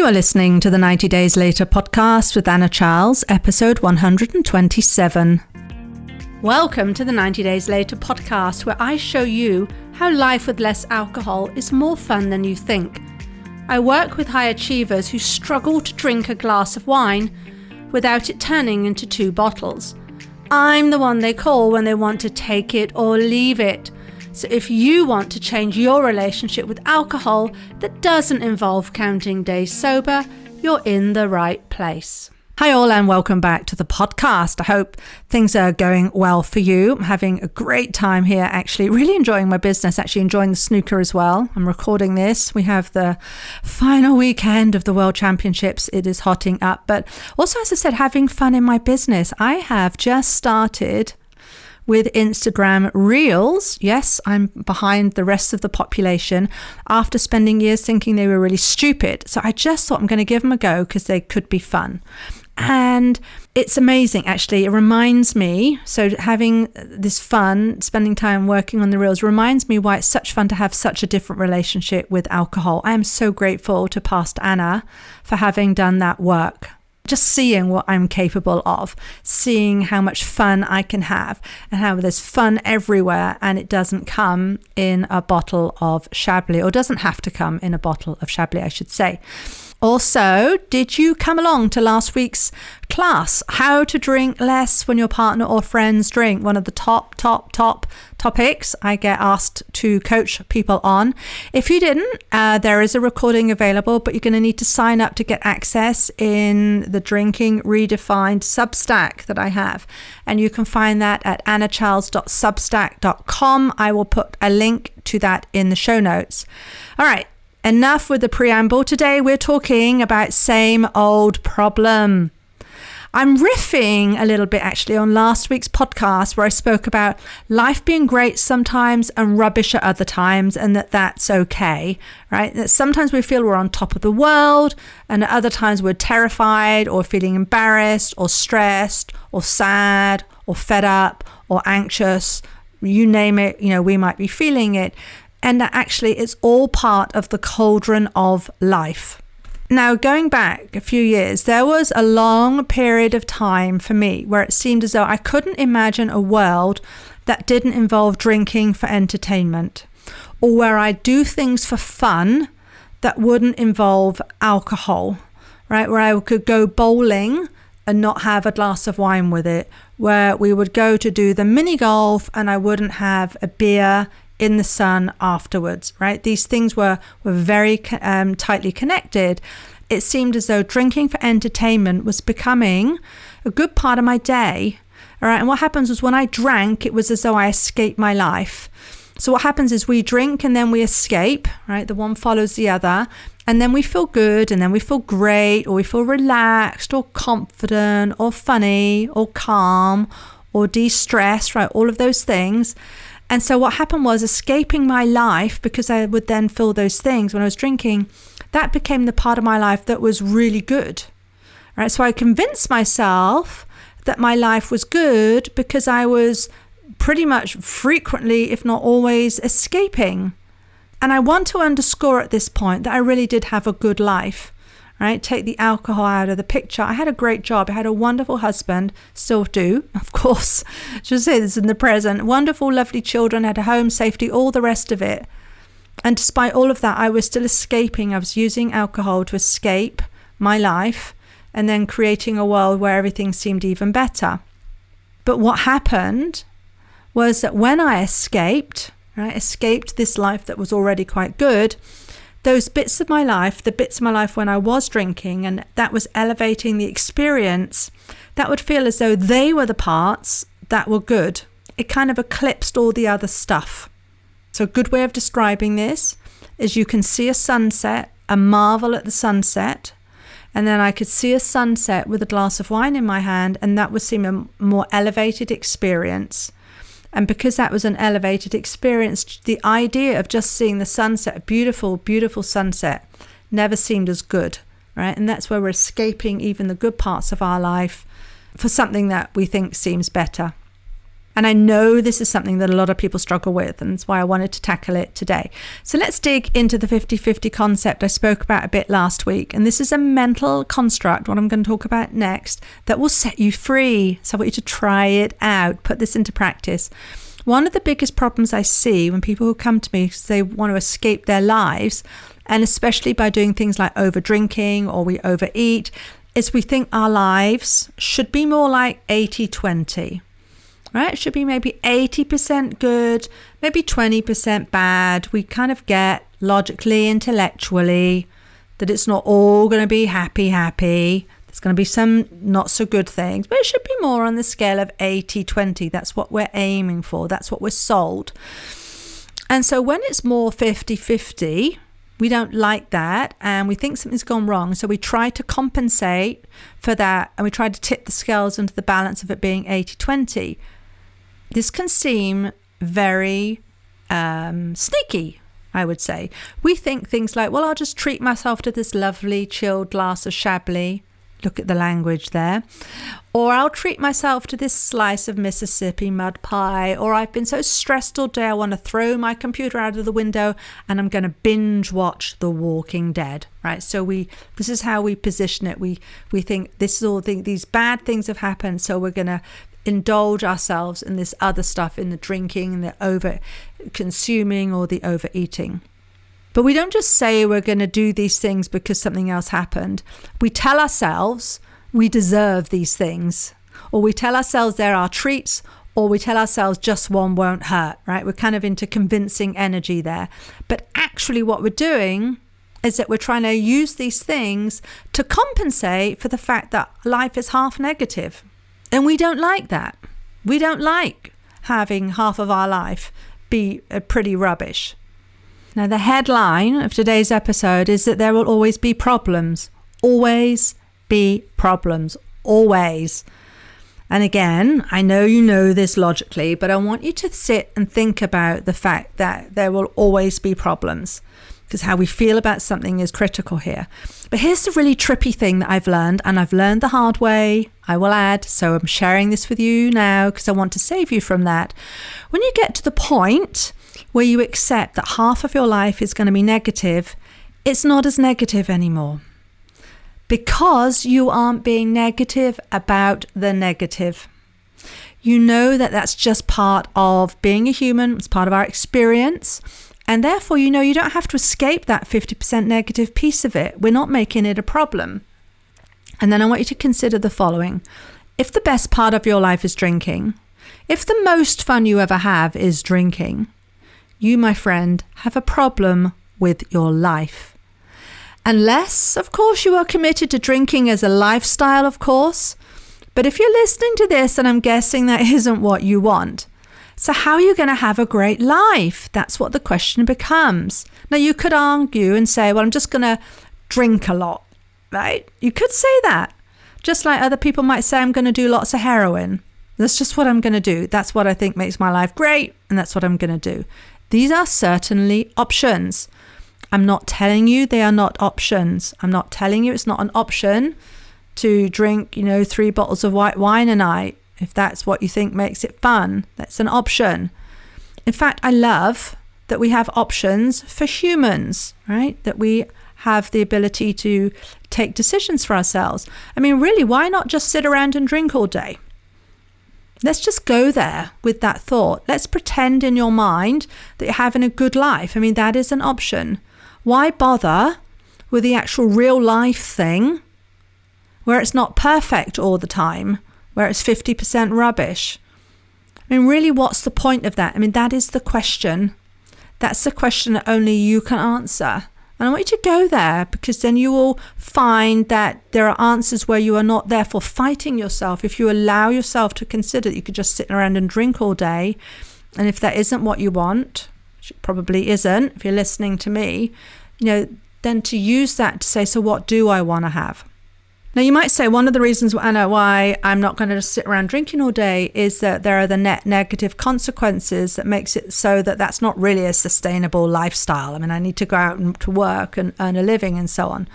You are listening to the 90 Days Later podcast with Anna Charles, episode 127. Welcome to the 90 Days Later podcast, where I show you how life with less alcohol is more fun than you think. I work with high achievers who struggle to drink a glass of wine without it turning into 2 bottles. I'm the one they call when they want to take it or leave it. So if you want to change your relationship with alcohol that doesn't involve counting days sober, you're in the right place. Hi all, and welcome back to the podcast. I hope things are going well for you. I'm having a great time here, actually. Really enjoying my business, actually enjoying the snooker as well. I'm recording this. We have the final weekend of the World Championships. It is hotting up. But also, as I said, having fun in my business. I have just started with Instagram Reels. Yes, I'm behind the rest of the population after spending years thinking they were really stupid. So I just thought I'm going to give them a go because they could be fun. And it's amazing, actually. It reminds me, so having this fun, spending time working on the Reels reminds me why it's such fun to have such a different relationship with alcohol. I am so grateful to Pastor Anna for having done that work. Just seeing what I'm capable of, seeing how much fun I can have and how there's fun everywhere, and it doesn't come in a bottle of Chablis, or doesn't have to come in a bottle of Chablis, I should say. Also, did you come along to last week's class, How to Drink Less When Your Partner or Friends Drink? One of the top topics I get asked to coach people on. If you didn't, there is a recording available, but you're going to need to sign up to get access in the Drinking Redefined Substack that I have. And you can find that at annacharles.substack.com. I will put a link to that in the show notes. All right. Enough with the preamble. Today we're talking about same old problem. I'm riffing a little bit actually on last week's podcast where I spoke about life being great sometimes and rubbish at other times, and that's okay, right? That sometimes we feel we're on top of the world, and at other times we're terrified or feeling embarrassed or stressed or sad or fed up or anxious. You name it, we might be feeling it. And that actually it's all part of the cauldron of life. Now, going back a few years, there was a long period of time for me where it seemed as though I couldn't imagine a world that didn't involve drinking for entertainment, or where I do things for fun that wouldn't involve alcohol, right? Where I could go bowling and not have a glass of wine with it, where we would go to do the mini golf and I wouldn't have a beer in the sun afterwards, right? These things were very tightly connected. It seemed as though drinking for entertainment was becoming a good part of my day, all right? And what happens was when I drank, it was as though I escaped my life. So what happens is we drink and then we escape, right? The one follows the other. And then we feel good, and then we feel great, or we feel relaxed or confident or funny or calm or de-stressed, right? All of those things. And so what happened was escaping my life, because I would then feel those things when I was drinking, that became the part of my life that was really good, right? So I convinced myself that my life was good because I was pretty much frequently, if not always, escaping. And I want to underscore at this point that I really did have a good life, right? Take the alcohol out of the picture. I had a great job. I had a wonderful husband, still do, of course. Should say this in the present. Wonderful, lovely children, had a home, safety, all the rest of it. And despite all of that, I was still escaping. I was using alcohol to escape my life and then creating a world where everything seemed even better. But what happened was that when I escaped this life that was already quite good, those bits of my life, the bits of my life when I was drinking, and that was elevating the experience, that would feel as though they were the parts that were good. It kind of eclipsed all the other stuff. So a good way of describing this is you can see a sunset and marvel at the sunset, and then I could see a sunset with a glass of wine in my hand, and that would seem a more elevated experience. And because that was an elevated experience, the idea of just seeing the sunset, a beautiful, beautiful sunset, never seemed as good, right? And that's where we're escaping even the good parts of our life for something that we think seems better. And I know this is something that a lot of people struggle with, and that's why I wanted to tackle it today. So let's dig into the 50-50 concept I spoke about a bit last week. And this is a mental construct, what I'm going to talk about next, that will set you free. So I want you to try it out, put this into practice. One of the biggest problems I see when people who come to me because they want to escape their lives, and especially by doing things like over drinking or we overeat, is we think our lives should be more like 80-20. Right? It should be maybe 80% good, maybe 20% bad. We kind of get logically, intellectually, that it's not all going to be happy. There's going to be some not so good things, but it should be more on the scale of 80-20. That's what we're aiming for. That's what we're sold. And so when it's more 50-50, we don't like that and we think something's gone wrong. So we try to compensate for that and we try to tip the scales into the balance of it being 80-20. This can seem very sneaky, I would say. We think things like, well, I'll just treat myself to this lovely chilled glass of Chablis. Look at the language there. Or I'll treat myself to this slice of Mississippi mud pie. Or I've been so stressed all day, I want to throw my computer out of the window and I'm going to binge watch The Walking Dead. Right? So this is how we position it. We think these bad things have happened, so we're going to indulge ourselves in this other stuff, in the drinking and the over consuming or the overeating. But we don't just say we're going to do these things because something else happened. We tell ourselves we deserve these things, or we tell ourselves they're our treats, or we tell ourselves just one won't hurt, right? We're kind of into convincing energy there. But actually what we're doing is that we're trying to use these things to compensate for the fact that life is half negative. And we don't like that. We don't like having half of our life be pretty rubbish. Now, the headline of today's episode is that there will always be problems. Always be problems. Always. And again, I know you know this logically, but I want you to sit and think about the fact that there will always be problems, because how we feel about something is critical here. But here's the really trippy thing that I've learned, and I've learned the hard way, I will add. So I'm sharing this with you now because I want to save you from that. When you get to the point where you accept that half of your life is going to be negative, it's not as negative anymore, because you aren't being negative about the negative. You know that that's just part of being a human. It's part of our experience. And therefore, you know, you don't have to escape that 50% negative piece of it. We're not making it a problem. And then I want you to consider the following. If the best part of your life is drinking, if the most fun you ever have is drinking, you, my friend, have a problem with your life. Unless, of course, you are committed to drinking as a lifestyle, of course. But if you're listening to this, and I'm guessing that isn't what you want, so how are you going to have a great life? That's what the question becomes. Now, you could argue and say, well, I'm just going to drink a lot, right? You could say that. Just like other people might say, I'm going to do lots of heroin. That's just what I'm going to do. That's what I think makes my life great, and that's what I'm going to do. These are certainly options. I'm not telling you they are not options. I'm not telling you it's not an option to drink, 3 bottles of white wine a night. If that's what you think makes it fun, that's an option. In fact, I love that we have options for humans, right? That we have the ability to take decisions for ourselves. I mean, really, why not just sit around and drink all day? Let's just go there with that thought. Let's pretend in your mind that you're having a good life. I mean, that is an option. Why bother with the actual real life thing where it's not perfect all the time, where it's 50% rubbish? I mean, really, what's the point of that? I mean, that is the question. That's the question that only you can answer. And I want you to go there, because then you will find that there are answers where you are not therefore fighting yourself. If you allow yourself to consider that you could just sit around and drink all day, and if that isn't what you want, which it probably isn't, if you're listening to me, then to use that to say, so what do I want to have? Now, you might say one of the reasons, Anna, why I'm not going to just sit around drinking all day is that there are the net negative consequences that makes it so that that's not really a sustainable lifestyle. I mean, I need to go out and to work and earn a living and so on.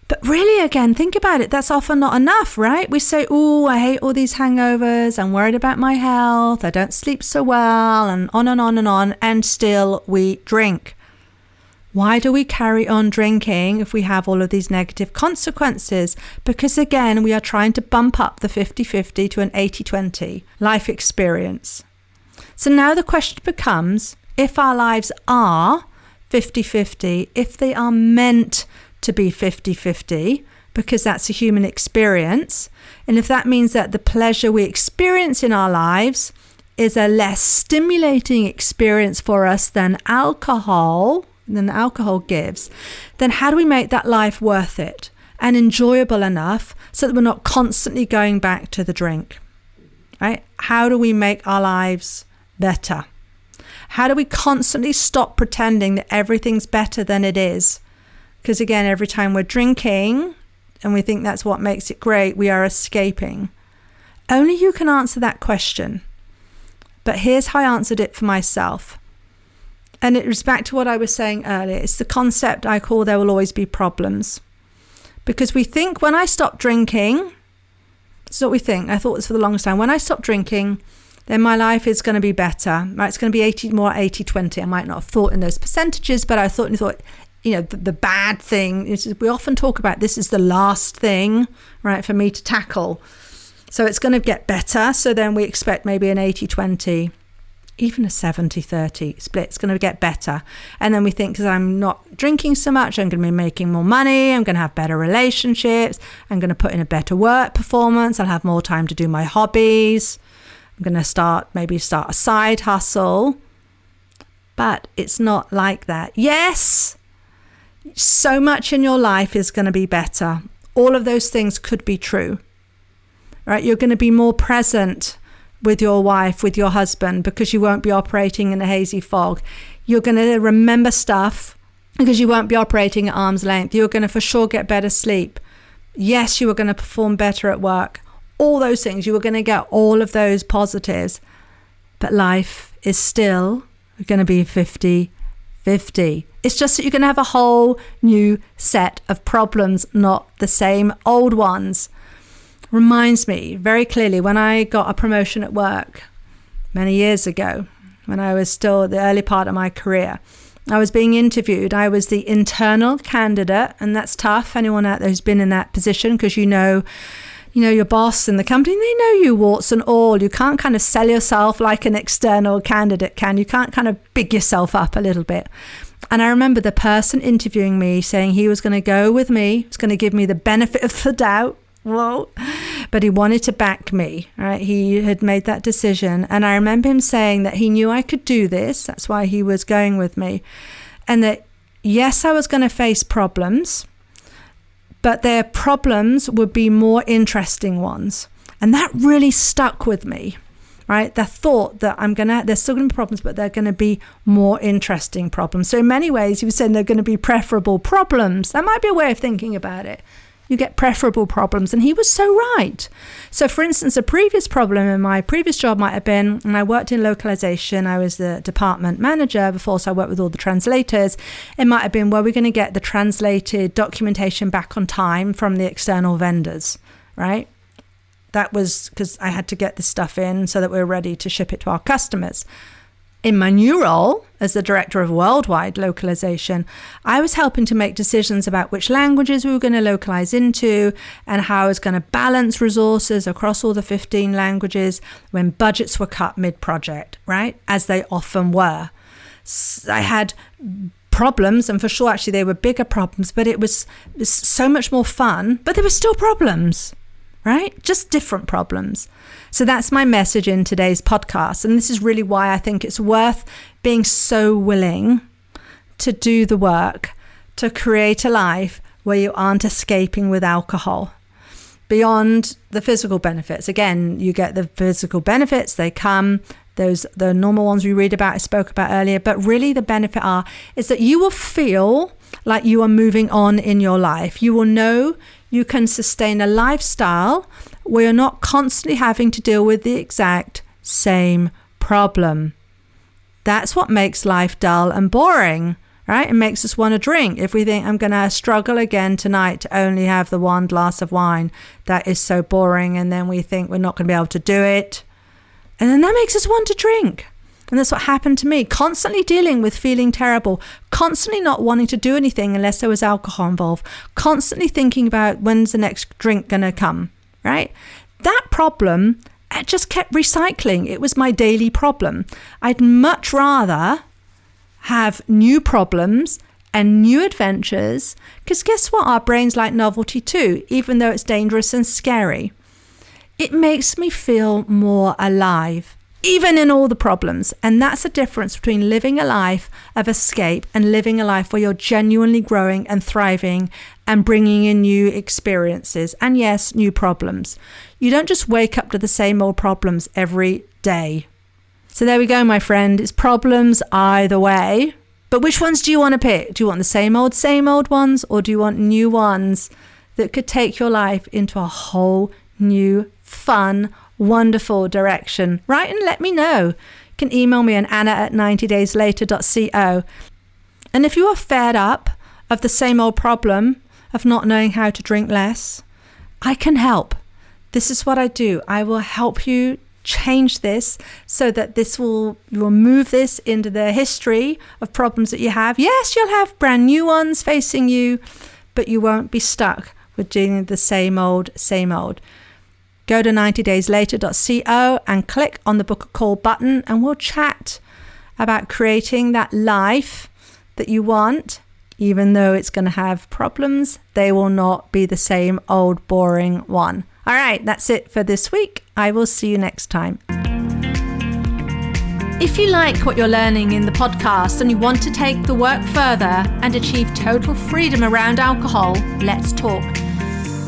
But really, really, again, think about it. That's often not enough, right? We say, oh, I hate all these hangovers. I'm worried about my health. I don't sleep so well, and on and on and on. And still we drink. Why do we carry on drinking if we have all of these negative consequences? Because again, we are trying to bump up the 50-50 to an 80-20 life experience. So now the question becomes, if our lives are 50-50, if they are meant to be 50-50, because that's a human experience, and if that means that the pleasure we experience in our lives is a less stimulating experience for us than alcohol gives, then how do we make that life worth it and enjoyable enough so that we're not constantly going back to the drink, right? How do we make our lives better? How do we constantly stop pretending that everything's better than it is? Because again, every time we're drinking and we think that's what makes it great, we are escaping. Only you can answer that question. But here's how I answered it for myself. And it was back to what I was saying earlier. It's the concept I call there will always be problems. Because we think when I stop drinking, that's what we think. I thought this for the longest time. When I stop drinking, then my life is going to be better. Right? It's going to be more 80-20. I might not have thought in those percentages, but I thought, the bad thing is we often talk about this is the last thing, right, for me to tackle. So it's going to get better. So then we expect maybe an 80-20. Even a 70-30 split, it's going to get better. And then we think, because I'm not drinking so much, I'm going to be making more money, I'm going to have better relationships, I'm going to put in a better work performance, I'll have more time to do my hobbies, I'm going to start a side hustle. But it's not like that. Yes, so much in your life is going to be better. All of those things could be true, right? You're going to be more present with your wife, with your husband, because you won't be operating in a hazy fog. You're going to remember stuff because you won't be operating at arm's length. You're going to for sure get better sleep. Yes, you are going to perform better at work. All those things, you are going to get all of those positives. But life is still going to be 50-50. It's just that you're going to have a whole new set of problems, not the same old ones. Reminds me very clearly when I got a promotion at work many years ago, when I was still the early part of my career. I was being interviewed. I was the internal candidate, and that's tough. Anyone out there who's been in that position, because you know your boss and the company, they know you warts and all. You can't kind of sell yourself like an external candidate can. You can't kind of big yourself up a little bit. And I remember the person interviewing me saying he was going to go with me, was going to give me the benefit of the doubt. Whoa. But he wanted to back me, right? He had made that decision. And I remember him saying that he knew I could do this. That's why he was going with me. And that, yes, I was going to face problems, but their problems would be more interesting ones. And that really stuck with me, right? The thought that there's still going to be problems, but they're going to be more interesting problems. So in many ways, he was saying they're going to be preferable problems. That might be a way of thinking about it. You get preferable problems. And he was so right. So for instance, a previous problem in my previous job might have been, and I worked in localization, I was the department manager before, so I worked with all the translators. It might have been, well, we're going to get the translated documentation back on time from the external vendors, right? That was because I had to get the stuff in so that we were ready to ship it to our customers. In my new role as the director of worldwide localization, I was helping to make decisions about which languages we were going to localize into and how I was going to balance resources across all the 15 languages when budgets were cut mid-project, right? As they often were. I had problems, and for sure, actually, they were bigger problems, but it was so much more fun, but there were still problems. Right? Just different problems. So that's my message in today's podcast. And this is really why I think it's worth being so willing to do the work, to create a life where you aren't escaping with alcohol. Beyond the physical benefits. Again, you get the physical benefits, they come, the normal ones we read about, I spoke about earlier, but really the benefit is that you will feel like you are moving on in your life. You will know you can sustain a lifestyle where you're not constantly having to deal with the exact same problem. That's what makes life dull and boring, right? It makes us want to drink. If we think I'm going to struggle again tonight to only have the one glass of wine, that is so boring. And then we think we're not going to be able to do it. And then that makes us want to drink. And that's what happened to me. Constantly dealing with feeling terrible, constantly not wanting to do anything unless there was alcohol involved, constantly thinking about when's the next drink going to come, right? That problem, I just kept recycling. It was my daily problem. I'd much rather have new problems and new adventures, because guess what? Our brains like novelty too, even though it's dangerous and scary. It makes me feel more alive, even in all the problems. And that's the difference between living a life of escape and living a life where you're genuinely growing and thriving and bringing in new experiences and, yes, new problems. You don't just wake up to the same old problems every day. So there we go, my friend. It's problems either way. But which ones do you want to pick? Do you want the same old ones, or do you want new ones that could take your life into a whole new, fun, wonderful direction? Write and let me know. You can email me on anna@90dayslater.co. And if you are fed up of the same old problem of not knowing how to drink less, I can help. This is what I do. I will help you change this so that you will move this into the history of problems that you have. Yes, you'll have brand new ones facing you, but you won't be stuck with doing the same old. Go to 90dayslater.co and click on the book a call button, and we'll chat about creating that life that you want. Even though it's going to have problems, they will not be the same old boring one. All right, that's it for this week. I will see you next time. If you like what you're learning in the podcast and you want to take the work further and achieve total freedom around alcohol, let's talk.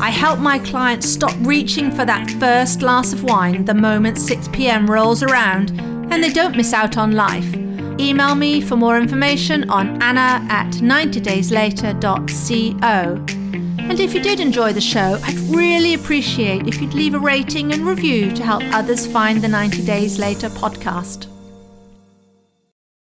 I help my clients stop reaching for that first glass of wine the moment 6 p.m. rolls around, and they don't miss out on life. Email me for more information on anna@90dayslater.co. And if you did enjoy the show, I'd really appreciate if you'd leave a rating and review to help others find the 90 Days Later podcast.